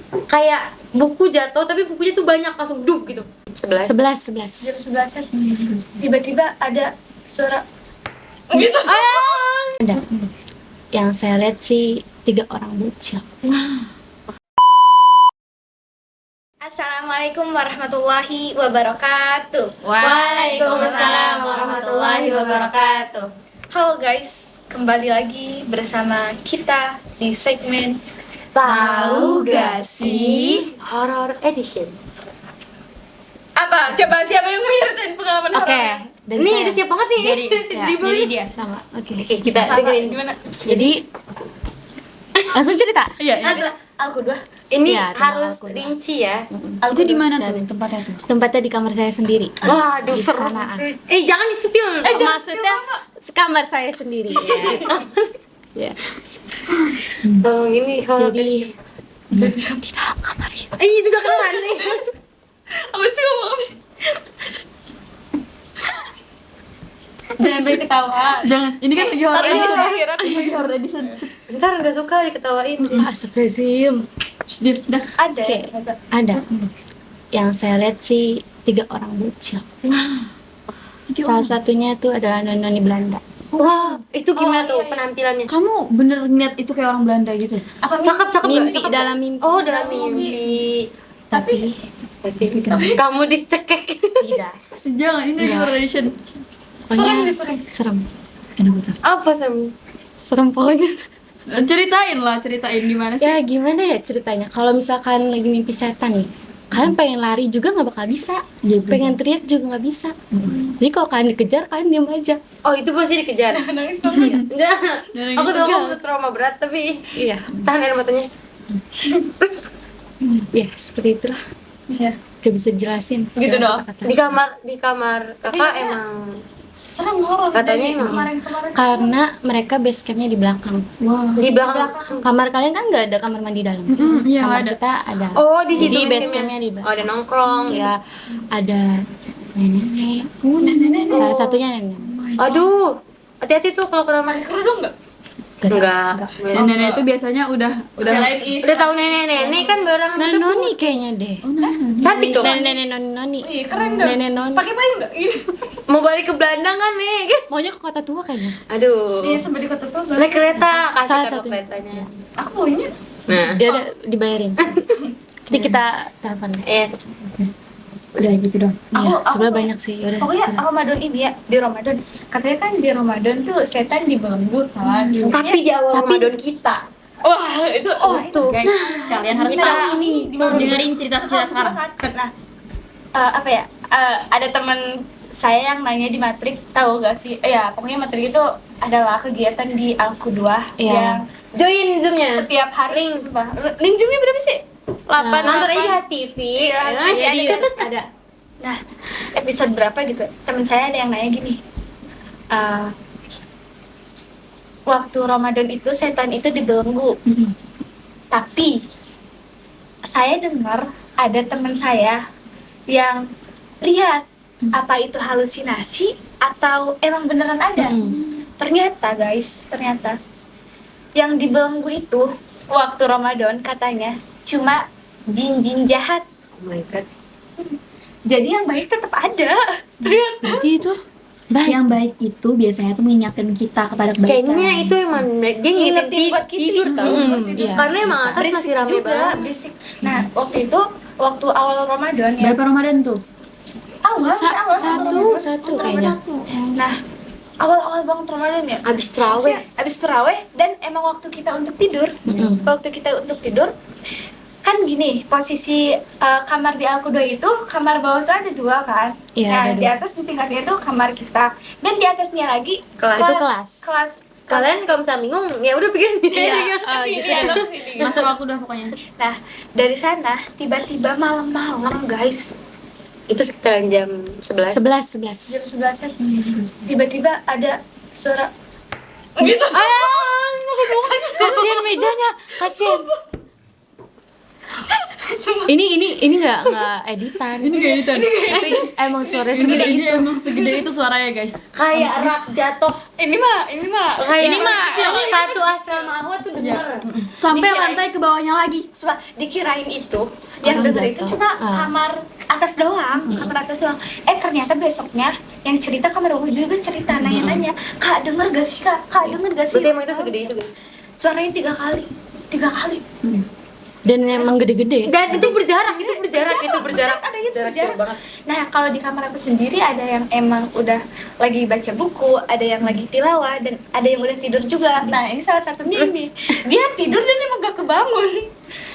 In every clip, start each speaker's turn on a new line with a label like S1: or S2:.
S1: kayak buku jatuh tapi bukunya tuh banyak langsung duk gitu. 11.
S2: Jam 11-an tiba-tiba ada suara gitu.
S3: Ada. Yang saya lihat sih 3 orang bocil.
S2: Assalamualaikum warahmatullahi wabarakatuh.
S1: Waalaikumsalam warahmatullahi wabarakatuh.
S2: Halo guys, kembali lagi bersama kita di segmen
S1: Tahu gak sih Horror Edition?
S2: apa? Coba siapa yang menyertain pengalaman
S3: Oke.
S2: horor?
S3: Dan
S1: Nih
S3: saya-
S1: udah siap banget nih.
S3: Jadi dia sama. Oke.
S1: Oke, kita
S2: Apa?
S1: dengerin.
S2: Gimana?
S3: Jadi langsung cerita.
S2: Iya, aku dua.
S1: Ini
S3: Ya, tentang
S1: harus
S3: Al-Quran.
S1: rinci ya.
S4: Itu di mana
S3: Saya
S4: tuh
S3: rinci.
S4: tempatnya tuh?
S3: Tempatnya di kamar saya sendiri.
S1: Waduh,
S3: Di
S1: seru.
S3: sanaan.
S1: Jangan di-spill.
S3: Maksudnya kamar saya sendiri ya. Ya.
S1: Oh, ini horror
S3: Jadi
S1: edition.
S3: di dalam kamar itu.
S1: Itu gak keren nih.
S2: Apa sih ngomong apa? Jangan banyak ketawa.
S4: Jangan, ini kan lagi horror
S2: Tapi ini
S4: edition.
S2: akhirat.
S4: Lagi horror edition.
S1: Ntar gak suka diketawain.
S3: Astagfirullahaladzim.
S4: Dah.
S2: Ada.
S1: Oke.
S2: ternyata.
S3: Ada. Yang saya lihat sih 3 orang bocil. Salah satunya tuh adalah noni Belanda.
S1: Wah, itu gimana
S2: Oh,
S1: tuh
S2: iya, iya.
S1: penampilannya?
S4: Kamu bener niat itu kayak orang Belanda gitu?
S2: Apa
S1: Cakep
S3: Mimpi,
S1: gak? Cakep
S3: dalam
S1: gak?
S3: mimpi.
S1: Oh, dalam mimpi.
S3: Tapi
S1: Kamu dicekek.
S3: tidak.
S4: Jangan, ini lagi horror edition.
S2: serem
S3: Pokoknya
S2: nih, serem.
S3: serem.
S4: Kenapa tuh?
S1: Apa Sam?
S3: Serem pokoknya.
S4: Ceritain gimana sih?
S3: Ya gimana ya ceritanya? Kalau misalkan lagi mimpi setan nih, kalian pengen lari juga nggak bakal bisa.
S4: Iya,
S3: Pengen teriak juga nggak bisa. Jadi kalau kalian dikejar, kalian diam aja.
S1: Oh, itu pasti dikejar.
S2: Nangis dong.
S1: Enggak. Aku tuh
S3: Enggak.
S1: aku tuh trauma berat tapi
S3: Iya.
S1: tahan air matanya.
S3: Ya seperti itulah.
S2: Iya.
S3: Gak bisa jelasin.
S2: Gitu
S3: dengan
S2: dong.
S3: kata-kata.
S1: Di kamar kakak
S2: Iya.
S1: emang
S2: Serem horor.
S1: Katanya
S2: dari
S1: emang.
S2: kemarin-kemarin.
S3: Karena mereka base campnya di belakang.
S4: Wah.
S1: di belakang.
S3: Kamar kalian kan nggak ada kamar mandi dalam.
S4: Iya,
S3: Kamar
S4: ada.
S3: kita ada.
S1: Oh, di situ
S3: Jadi base
S1: campnya.
S3: campnya di belakang.
S1: Oh, ada nongkrong.
S3: Ya ada nenek. Salah satunya nenek.
S1: Aduh. Hati-hati tuh kalau ke kamar.
S2: Seru dong nggak?
S1: Enggak.
S4: Nenek itu biasanya udah
S2: Kirain is.
S1: Udah tahu nenek-nenek kan barang
S3: Nah,
S1: itu
S3: noni kayaknya deh.
S1: cantik dong.
S3: Nenek noni.
S2: Iya, keren dong.
S3: Nenek noni.
S2: Pakai payung nggak? Iya.
S1: Mau balik ke Belanda kan nih?
S3: Maunya ke kota tua kayaknya.
S1: Aduh.
S2: Iya, sampai di kota tuh.
S1: Naik kereta, kasih
S3: Salah
S1: kartu
S3: satu.
S1: keretanya.
S2: Aku punya.
S1: Nah.
S3: Ya udah dibayarin. Nanti kita telepon deh.
S4: udah gitu dong.
S3: Iya,
S2: Aku-
S3: sebenarnya
S2: aku-
S3: banyak sih. Udah.
S2: Pokoknya
S3: sudah.
S2: Ramadan ini ya, di Ramadan katanya kan di Ramadan tuh setan dibelenggu kan.
S1: Tapi di awal Ramadan kita.
S2: Wah, itu
S1: tuh.
S4: Guys, kalian harus
S2: Kita
S4: tahu.
S2: ini
S4: Dengerin cerita sekarang.
S2: Nah, apa ya? Ada teman saya yang nanya di matrik, tahu gak sih? Ya, pokoknya matrik itu adalah kegiatan di Al-Qudwah
S3: Iya.
S2: yang
S1: Join Zoom-nya.
S2: setiap hari link Zoom-nya berapa sih? 8
S1: Nonton aja di Has TV.
S2: Iya, Has TV.
S3: Jadi ada.
S2: Nah, episode berapa gitu? Temen saya ada yang nanya gini. Waktu Ramadan itu setan itu dibelenggu. Tapi saya dengar ada teman saya yang lihat apa itu halusinasi atau emang beneran ada. Ternyata guys, ternyata yang dibelenggu itu waktu Ramadan katanya cuma jin-jin jahat.
S1: Oh my god.
S2: Jadi yang baik tetap ada. Ternyata.
S3: Berarti itu baik.
S4: Yang baik itu biasanya tuh mengingatkan kita kepada kebaikan.
S1: Kayaknya itu emang dia ngingetin
S2: Ngingetin buat kita.
S1: tidur tau.
S3: Iya,
S1: Karena emang
S3: bisa.
S1: atas masih rame banget.
S2: berisik. Nah, waktu awal Ramadan ya.
S4: Berapa Ramadan tuh?
S2: Awal, awal
S3: Satu kayaknya.
S2: Nah, awal-awal banget Ramadan ya.
S1: Abis terawih.
S2: Abis terawih dan emang waktu kita untuk tidur, kan gini posisi kamar di Al-Qudwah itu kamar bawah tuh ada 2 kan.
S3: Iya,
S2: nah
S3: ada
S2: di
S3: 2.
S2: atas di tingkatnya itu kamar kita dan di atasnya lagi
S1: Kelas.
S3: Itu kelas.
S1: Kalian kalau misalnya bingung, ya udah pikirin
S2: Iya,
S1: sendiri.
S2: kesini,
S3: gitu
S2: ya,
S3: deh.
S2: kesini.
S4: Masuk aku udah pokoknya.
S2: Nah dari sana tiba-tiba malam-malam guys
S1: Itu sekitaran jam 11.
S3: 11.
S2: jam 11-an tiba-tiba ada suara gitu.
S3: Kasihan mejanya, kasihan.
S2: semua.
S3: Ini nggak editan.
S4: Ini kayak editan.
S3: Tapi emang suara segede
S4: Ini
S3: itu.
S4: emang segede itu suaranya guys.
S1: Kayak rak jatuh.
S2: Ini mah
S1: Kayak
S3: Ini mah
S1: satu asrama Ahwa tuh denger.
S4: Sampai
S2: Dikirain.
S4: lantai ke bawahnya lagi.
S2: Sumpah, dikirain itu yang
S3: Orang
S2: denger itu
S3: jatuh.
S2: cuma
S3: Ah.
S2: kamar atas doang, kamar atas doang. Ternyata besoknya yang cerita kamar bawah juga cerita nanya-nanya, Kak denger gak sih kak? Kak denger gak sih?
S1: Berarti emang itu segede itu guys.
S2: Suaranya 3 kali, 3 kali.
S3: Dan emang gede-gede.
S1: Dan itu berjarak, itu berjarak.
S2: Ada yang
S1: Jarak
S2: berjarak.
S1: jauh banget.
S2: Nah kalau di kamar aku sendiri ada yang emang udah lagi baca buku, ada yang lagi tilawah, dan ada yang udah tidur juga. Nah ini salah satunya ini, dia tidur dan emang gak kebangun.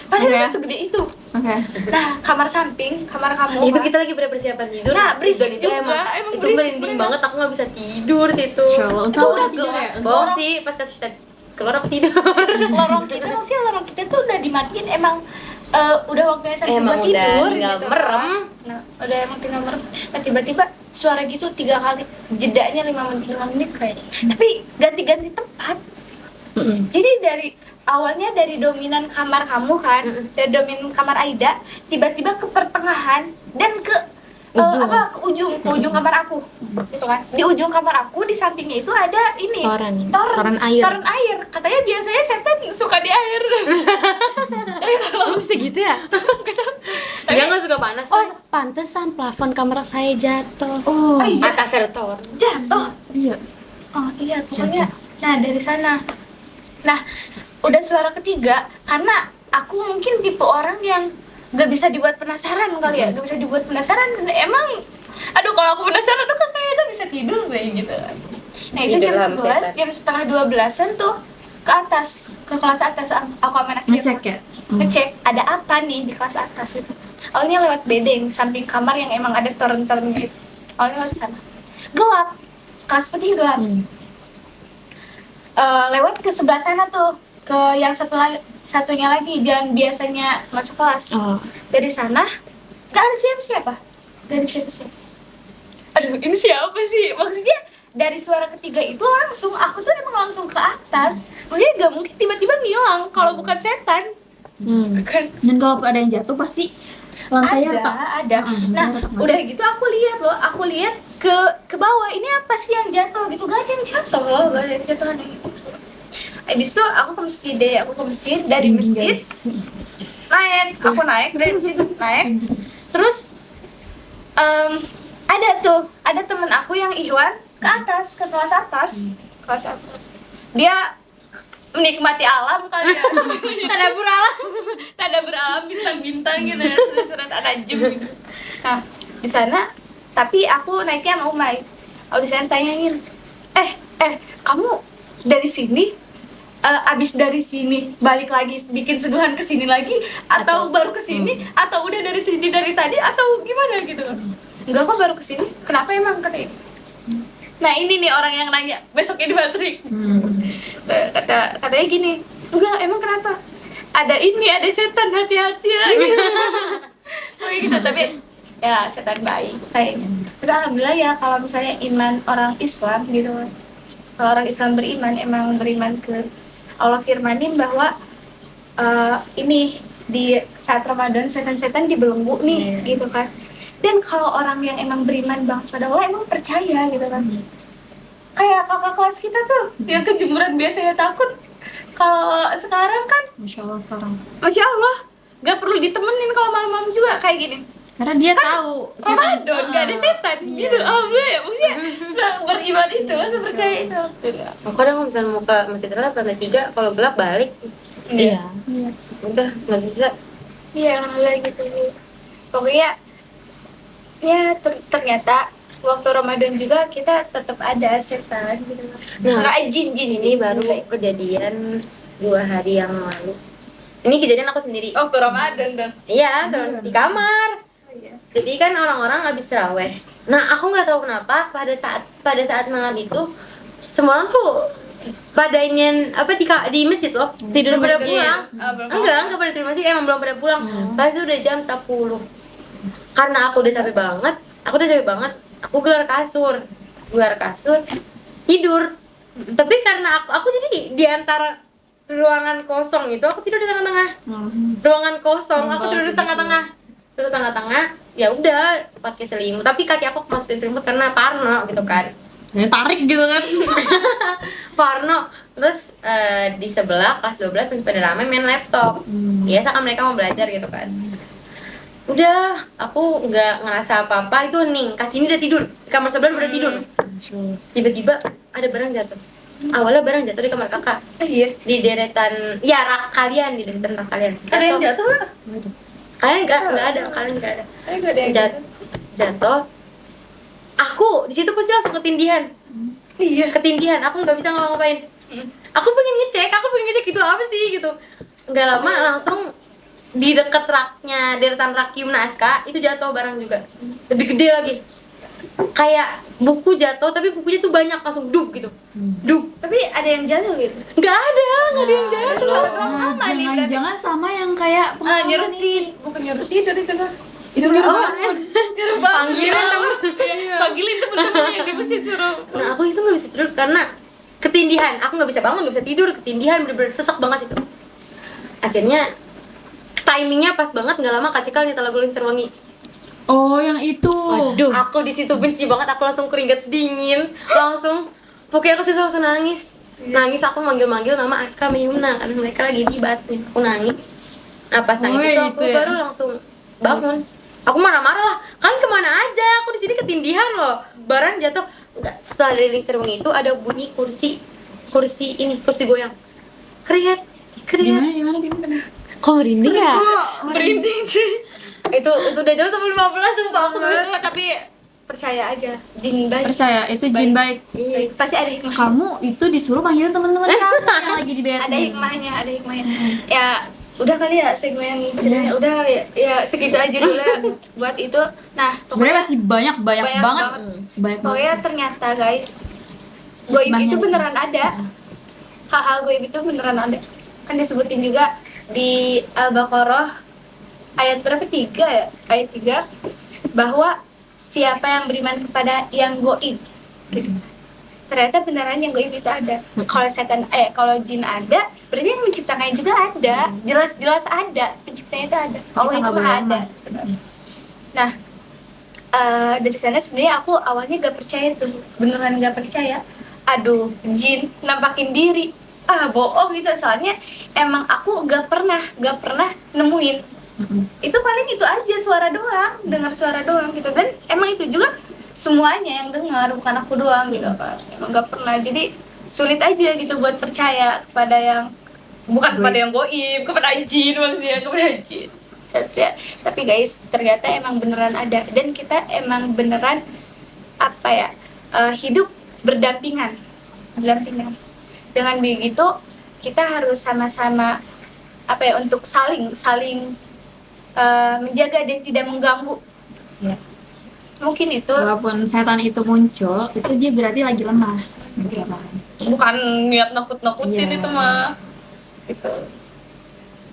S2: Padahal
S4: Oke.
S2: segede itu.
S4: Oke.
S2: Nah kamar samping, kamar kamu.
S1: Itu
S2: Kak.
S1: kita lagi pada persiapan tidur.
S2: Nah, berisik
S1: dan itu
S2: juga, emang
S1: emang itu
S2: berisik
S1: merinding
S2: bener.
S1: banget, aku nggak bisa tidur situ.
S4: Insya Allah.
S2: Itu
S4: Kamu
S2: udah
S4: tidur ya?
S2: gelap.
S1: Bohong sih, pas kasus kita keluar aku tidur.
S2: Lorong kita maksudnya lorong kita tuh udah dimatiin emang udah waktunya sampai
S1: Emang
S2: buat
S1: udah
S2: tidur
S1: tinggal
S2: gitu.
S1: merem.
S2: Nah udah emang tinggal merem. Nah tiba-tiba suara gitu 3 kali, jedanya 5 menit kayak. Tapi ganti-ganti tempat. Jadi dari awalnya dari dominan kamar kamu kan, dari dominan kamar Aida, tiba-tiba ke pertengahan dan ke
S3: Ujung.
S2: ke ujung kamar aku, gitu kan. Di ujung kamar aku di sampingnya itu ada ini
S3: Toren air.
S2: toren air. Katanya biasanya setan suka di air. Tapi kalau
S3: Oh, bisa gitu ya?
S1: Dia nggak suka panas.
S3: Oh, pantesan plafon kamar saya jatuh.
S4: Oh.
S1: Atas ada tower.
S2: jatuh.
S4: Iya.
S2: Oh iya, pokoknya. Nah dari sana. Nah, udah suara ketiga karena aku mungkin tipe orang yang gak bisa dibuat penasaran kali ya, gak bisa dibuat penasaran. Dan emang, aduh kalau aku penasaran tuh kan kayak gak bisa tidur kayak gitu. Nah itu
S1: Di
S2: jam
S1: dalam
S2: 11,
S1: setan.
S2: jam setengah 12-an tuh ke atas, ke kelas atas. Aku sama anak
S4: Ngecek ya?
S2: ngecek ada apa nih di kelas atas itu. Awalnya lewat bedeng samping kamar yang emang ada toren-torennya itu. Awalnya lewat sana. Gelap, kelas putih gelap. Lewat ke sebelah sana tuh, ke yang satunya lagi jalan biasanya masuk kelas.
S3: Oh.
S2: Dari sana gak ada siapa-siapa, gak ada siapa-siapa. Aduh ini siapa sih? Maksudnya dari suara ketiga itu langsung aku tuh emang langsung ke atas. Maksudnya gak mungkin tiba-tiba ngilang kalau bukan setan. Kan
S4: Dan kalau ada yang jatuh pasti lantainya retak.
S2: ada. Nah
S4: retak banget.
S2: udah gitu aku lihat ke bawah, ini apa sih yang jatuh gitu. Gak ada yang jatuh loh, gak ada yang jatuh aneh. Habis itu aku ke masjid, dari masjid aku naik dari masjid naik. Terus ada temen aku yang Ikhwan ke atas, ke kelas atas. Dia menikmati alam kali ya. Tadabur alam bintang-bintang gitu ya, surat An-Najm gitu. Nah, di sana tapi aku naiknya sama Umay. Aku di sana tanyain, kamu dari sini abis dari sini balik lagi bikin seduhan ke sini lagi atau baru ke sini atau udah dari sini dari tadi atau gimana gitu. Enggak kok baru ke sini. Kenapa emang katanya? Nah, ini nih orang yang nanya besoknya di matrik. Katanya gini, enggak emang kenapa? Ada setan, hati-hati ya gitu. Kayak gitu, tapi ya setan baik kayaknya. Tapi alhamdulillah ya kalau misalnya iman orang Islam gitu. Kalau orang Islam beriman emang beriman ke Allah firmanin bahwa ini di saat Ramadan setan-setan dibelenggu nih gitu kan. Dan kalau orang yang emang beriman banget pada Allah emang percaya gitu kan. Kayak kakak kelas kita tuh yang kejemuran biasanya takut. Kalau sekarang kan
S4: Masya Allah sekarang.
S2: Masya Allah gak perlu ditemenin kalau malam-malam juga kayak gini.
S4: Karena dia tahu
S2: Ramadan gak ada setan gitu. Alhamdulillah ya, maksudnya beriman itu, sepercaya itu.
S1: Aku kadang kalau misalnya mau ke masjid telat lantai 3, kalau gelap balik.
S3: Iya.
S1: Udah nggak bisa.
S2: Iya, alhamdulillah gitu. Pokoknya ya ternyata waktu Ramadan juga kita tetap ada setan gitu.
S1: Nah,
S2: Nggak jin
S1: Ini baru kejadian 2 hari yang lalu. Ini kejadian aku sendiri.
S2: waktu Ramadan dong.
S1: Iya, terus di kamar. Jadi kan orang-orang habis raweh. Nah, aku nggak tahu kenapa pada saat malam itu semua orang tuh pada ingin di masjid loh.
S3: Tidur
S1: belum pada
S3: masjid.
S1: pulang. Enggak pada tidur masjid, emang belum pada pulang. Pas itu udah jam 10. Karena aku udah capek banget, aku gelar kasur, tidur. Tapi karena aku jadi di antara ruangan kosong itu aku tidur di tengah-tengah. Ruangan kosong aku tidur di tengah-tengah. Tidur di tengah-tengah, ya udah pakai selimut. Tapi kaki aku masukin selimut karena parno gitu kan.
S4: Ya, tarik gitu kan.
S1: Parno. Terus di sebelah kelas 12 masih pada ramai main laptop. Biasa kan mereka mau belajar gitu kan. Udah, aku nggak ngerasa apa-apa, itu hening. Kasih ini udah tidur, di kamar sebelah udah tidur. Tiba-tiba ada barang jatuh. Awalnya barang jatuh di kamar kakak.
S2: Iya.
S1: Di deretan, ya rak kalian, di deretan rak kalian.
S2: Ada yang jatuh nggak?
S1: Kalian nggak ada, kalian nggak ada.
S2: Nggak ada yang jatuh.
S1: Jatuh. Aku di situ pasti langsung ketindihan.
S2: Iya.
S1: Ketindihan, aku nggak bisa ngapa-ngapain. Aku pengen ngecek itu apa sih gitu. Nggak lama langsung di dekat raknya, deretan rak Yumna SK itu jatuh barang juga. Lebih gede lagi. Kayak buku jatuh tapi bukunya tuh banyak langsung duk gitu. Duk.
S2: Tapi ada yang jatuh gitu.
S1: Nggak ada yang jatuh.
S2: Suara doang sama nih berarti.
S4: Jangan sama yang kayak
S2: Nyurutin, bukan nyurutin dari itu lah.
S4: itu nyuruh
S1: Oh,
S4: bangun.
S1: panggilin temen.
S2: Panggilin temen-temen yang di mesin suruh.
S1: Nah aku itu nggak bisa tidur karena ketindihan. Aku nggak bisa bangun, nggak bisa tidur, ketindihan bener-bener sesek banget itu. Akhirnya timingnya pas banget, nggak lama Kak Cikal nyetel lagu Lingser Wangi.
S4: Oh, yang itu.
S3: Waduh.
S1: Aku di situ benci banget, aku langsung keringet dingin, langsung pokoknya aku sih langsung nangis. Nangis aku manggil-manggil nama Aska Mayuna karena mereka lagi di batin. Aku nangis. Nah pas nangis itu aku
S4: gitu ya.
S1: baru langsung bangun. Aku marah-marah lah, kan kemana aja? Aku di sini ketindihan loh, barang jatuh. Enggak, setelah dari Lingser Wangi itu ada bunyi kursi goyang. Keringet.
S4: Gimana?
S3: Kok merinding ya?
S2: Merinding sih.
S1: Itu udah jam 10.15 sumpah aku.
S2: Tapi percaya aja, jin baik.
S4: Percaya, itu jin baik.
S1: Iya.
S2: Pasti ada hikmah.
S4: Kamu itu disuruh panggilin teman-teman kamu yang lagi di BRT.
S2: Ada hikmahnya. Ya udah kali ya segmen ceritanya udah ya segitu aja dulu ya buat itu. Nah
S4: Sebenarnya masih banyak
S2: banyak
S4: banget.
S2: banget.
S4: Sebanyak
S2: pokoknya
S4: banget.
S2: ternyata guys, goib
S4: Hikmahnya
S2: itu
S4: itu.
S2: beneran ada. Hal-hal goib itu beneran ada. Kan disebutin juga di Al-Baqarah ayat berapa? 3 ya? Ayat 3 bahwa siapa yang beriman kepada yang goib, ternyata beneran yang goib itu ada. Kalau setan, kalau jin ada, berarti yang menciptakannya juga ada. Jelas-jelas ada, penciptanya itu ada. Allah itu maha ada. Nah, dari sana sebenarnya aku awalnya gak percaya tuh, beneran gak percaya. Aduh, jin nampakin diri, bohong gitu. Soalnya emang aku gak pernah nemuin. Itu paling itu aja, suara doang, dengar suara doang gitu. Dan emang itu juga semuanya yang dengar, bukan aku doang gitu kan. Emang gak pernah, jadi sulit aja gitu buat percaya kepada yang bukan kepada yang goib, kepada jin maksudnya, kepada jin. Tapi guys, ternyata emang beneran ada, dan kita emang beneran hidup berdampingan. Dengan begitu kita harus sama-sama untuk saling menjaga dan tidak mengganggu.
S4: Ya.
S2: Mungkin itu
S4: Walaupun setan itu muncul, itu dia berarti lagi lemah.
S2: bukan niat nakut-nakutin
S4: Iya.
S2: itu mah. Gitu.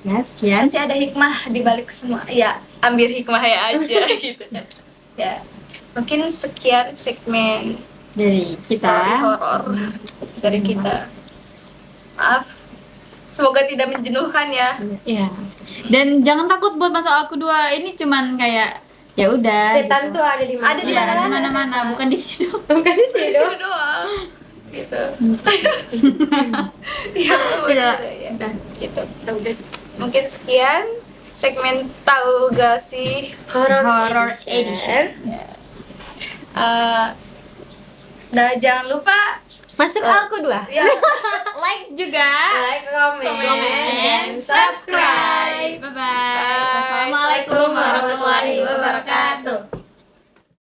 S4: Ya, sekian.
S2: Pasti ada hikmah di balik semua. Ya, ambil hikmahnya aja gitu. Ya. Mungkin sekian segmen
S4: Dari
S2: story
S4: kita.
S2: horor dari kita. Maaf. Semoga tidak menjenuhkan ya.
S4: Ya. Dan jangan takut buat masuk aku 2. Ini cuman kayak ya udah.
S1: Setan
S4: gitu.
S1: tuh ada di mana?
S2: Ada di
S4: Ya,
S2: mana-mana,
S4: di mana-mana,
S2: setan.
S4: bukan di situ.
S1: Bukan di sini
S2: Disitu
S1: dong.
S2: doang. Gitu. Ya,
S4: Udah.
S2: udah. Gitu. Mungkin sekian segmen tahu gak sih.
S1: Horror edition.
S2: Nah, jangan lupa
S3: Masuk aku 2.
S2: ya,
S3: Like juga.
S1: Like, comment,
S2: and subscribe.
S4: Bye bye.
S1: Wassalamualaikum warahmatullahi wabarakatuh.